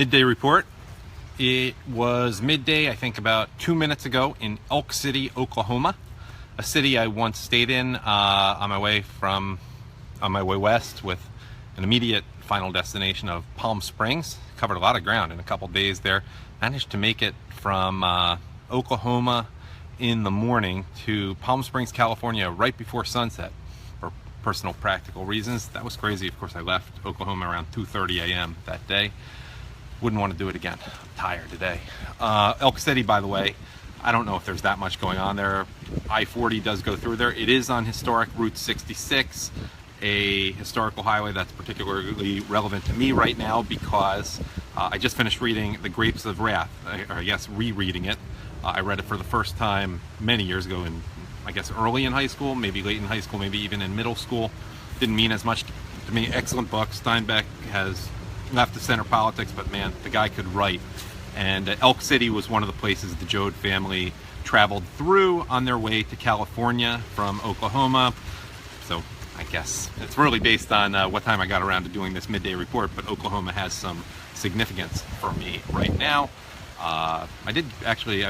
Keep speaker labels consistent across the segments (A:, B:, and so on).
A: Midday report. It was midday, I think about 2 minutes ago in Elk City, Oklahoma, a city I once stayed in on my way west with an immediate final destination of Palm Springs. Covered a lot of ground in a couple days there. Managed to make it from Oklahoma in the morning to Palm Springs, California right before sunset for personal practical reasons. That was crazy. Of course, I left Oklahoma around 2:30 a.m. that day. Wouldn't want to do it again. I'm tired today. Elk City, by the way, I don't know if there's that much going on there. I-40 does go through there. It is on historic Route 66, a historical highway that's particularly relevant to me right now because I just finished reading The Grapes of Wrath, or I guess rereading it. I read it for the first time many years ago, I guess early in high school, maybe late in high school, maybe even in middle school. Didn't mean as much to me. Excellent book. Steinbeck has left of center politics, but man, the guy could write. And Elk City was one of the places the Joad family traveled through on their way to California from Oklahoma. So I guess it's really based on what time I got around to doing this midday report, but Oklahoma has some significance for me right now. I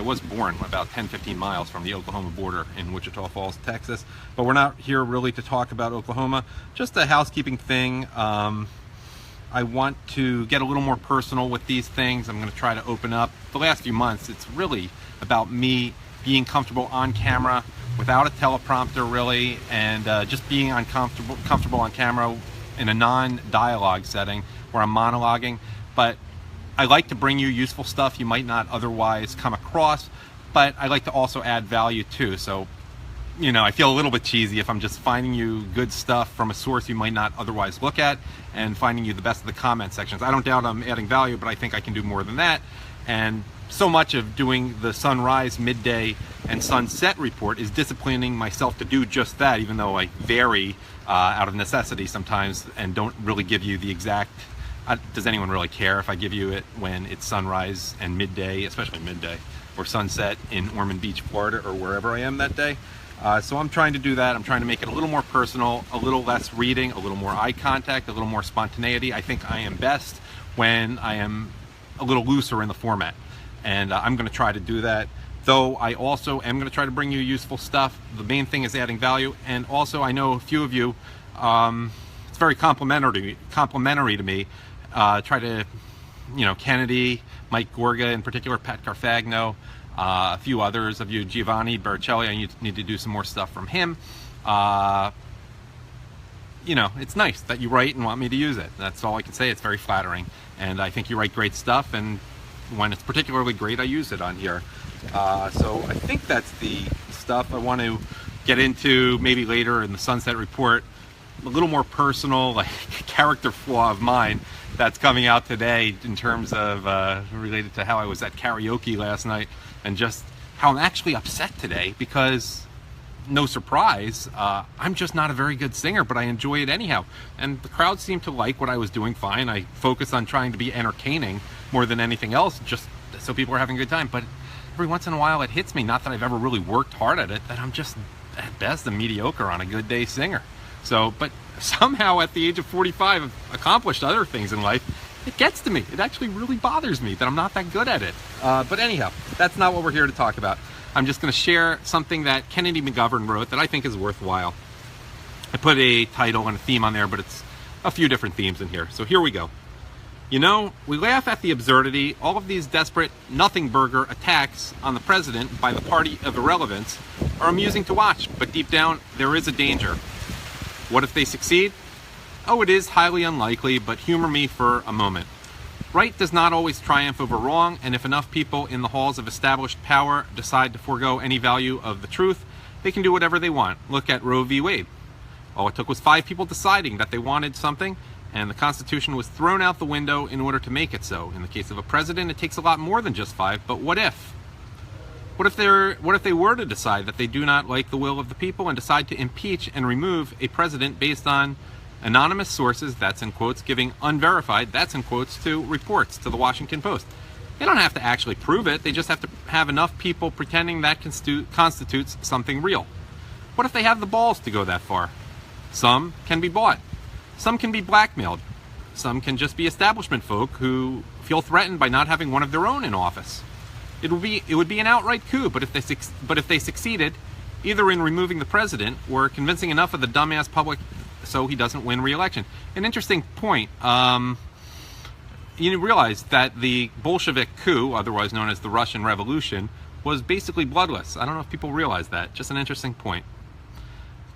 A: was born about 10-15 miles from the Oklahoma border in Wichita Falls, Texas, but we're not here really to talk about Oklahoma. Just a housekeeping thing. I want to get a little more personal with these things. I'm going to try to open up. The last few months, it's really about me being comfortable on camera without a teleprompter, really, and just being comfortable on camera in a non-dialogue setting where I'm monologuing. But I like to bring you useful stuff you might not otherwise come across, but I like to also add value too. So, you know, I feel a little bit cheesy if I'm just finding you good stuff from a source you might not otherwise look at and finding you the best of the comment sections. I don't doubt I'm adding value, but I think I can do more than that. And so much of doing the sunrise, midday, and sunset report is disciplining myself to do just that, even though I vary out of necessity sometimes and don't really give you the exact. Does anyone really care if I give you it when it's sunrise and midday, especially midday, or sunset in Ormond Beach, Florida, or wherever I am that day? So I'm trying to do that. I'm trying to make it a little more personal, a little less reading, a little more eye contact, a little more spontaneity. I think I am best when I am a little looser in the format. And I'm going to try to do that. Though I also am going to try to bring you useful stuff. The main thing is adding value. And also, I know a few of you, it's very complimentary to me. Try to, Kennedy, Mike Gorga in particular, Pat Carfagno, a few others of you, Giovanni Baricelli, I need to do some more stuff from him. It's nice that you write and want me to use it. That's all I can say. It's very flattering. And I think you write great stuff, and when it's particularly great, I use it on here. So I think that's the stuff I want to get into maybe later in the Sunset Report. A little more personal, like character flaw of mine that's coming out today in terms of related to how I was at karaoke last night and just how I'm actually upset today because, no surprise, I'm just not a very good singer, but I enjoy it anyhow. And the crowd seemed to like what I was doing fine. I focused on trying to be entertaining more than anything else, just so people are having a good time. But every once in a while it hits me, not that I've ever really worked hard at it, that I'm just at best a mediocre on a good day singer. So, but somehow at the age of 45, I've accomplished other things in life. It gets to me. It actually really bothers me that I'm not that good at it. But anyhow, that's not what we're here to talk about. I'm just going to share something that Kennedy McGovern wrote that I think is worthwhile. I put a title and a theme on there, but it's a few different themes in here. So here we go. We laugh at the absurdity. All of these desperate nothing burger attacks on the president by the party of irrelevance are amusing to watch, but deep down, there is a danger. What if they succeed? Oh, it is highly unlikely, but humor me for a moment. Right does not always triumph over wrong, and if enough people in the halls of established power decide to forego any value of the truth, they can do whatever they want. Look at Roe v. Wade. All it took was 5 people deciding that they wanted something, and the Constitution was thrown out the window in order to make it so. In the case of a president, it takes a lot more than just 5, but what if? What if they were to decide that they do not like the will of the people and decide to impeach and remove a president based on anonymous sources, that's in quotes, giving unverified, that's in quotes, to reports to the Washington Post? They don't have to actually prove it. They just have to have enough people pretending that constitutes something real. What if they have the balls to go that far? Some can be bought. Some can be blackmailed. Some can just be establishment folk who feel threatened by not having one of their own in office. It would be an outright coup, but if they succeeded, either in removing the president or convincing enough of the dumbass public so he doesn't win re-election. An interesting point. You realize that the Bolshevik coup, otherwise known as the Russian Revolution, was basically bloodless. I don't know if people realize that. Just an interesting point.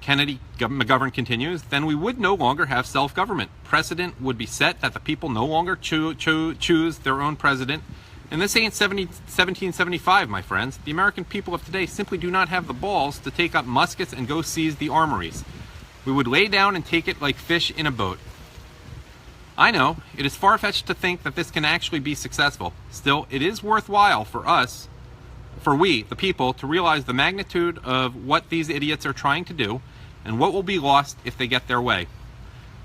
A: McGovern continues, then we would no longer have self-government. Precedent would be set that the people no longer choose their own president. And this ain't 1775, my friends. The American people of today simply do not have the balls to take up muskets and go seize the armories. We would lay down and take it like fish in a boat. I know, it is far-fetched to think that this can actually be successful. Still, it is worthwhile for we, the people, to realize the magnitude of what these idiots are trying to do and what will be lost if they get their way.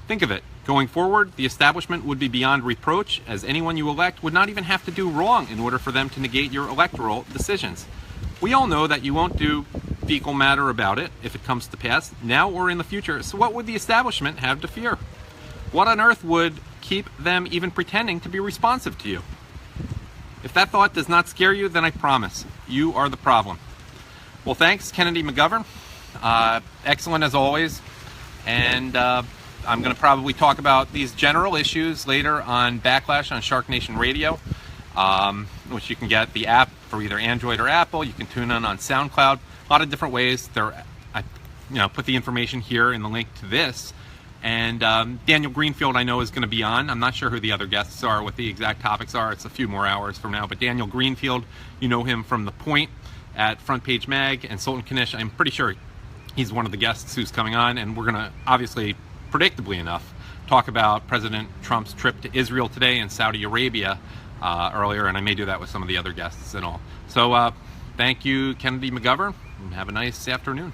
A: Think of it. Going forward, the establishment would be beyond reproach, as anyone you elect would not even have to do wrong in order for them to negate your electoral decisions. We all know that you won't do fecal matter about it if it comes to pass, now or in the future, so what would the establishment have to fear? What on earth would keep them even pretending to be responsive to you? If that thought does not scare you, then I promise, you are the problem. Well, thanks, Kennedy McGovern. Excellent as always. And I'm going to probably talk about these general issues later on Backlash on Shark Nation Radio, which you can get the app for either Android or Apple. You can tune in on SoundCloud. A lot of different ways. I put the information here in the link to this. And Daniel Greenfield, I know, is going to be on. I'm not sure who the other guests are, what the exact topics are. It's a few more hours from now. But Daniel Greenfield, you know him from The Point at Front Page Mag, and Sultan Kanish, I'm pretty sure he's one of the guests who's coming on. And we're going to, obviously, predictably enough, talk about President Trump's trip to Israel today and Saudi Arabia earlier. And I may do that with some of the other guests and all. So thank you, Kennedy McGovern, and have a nice afternoon.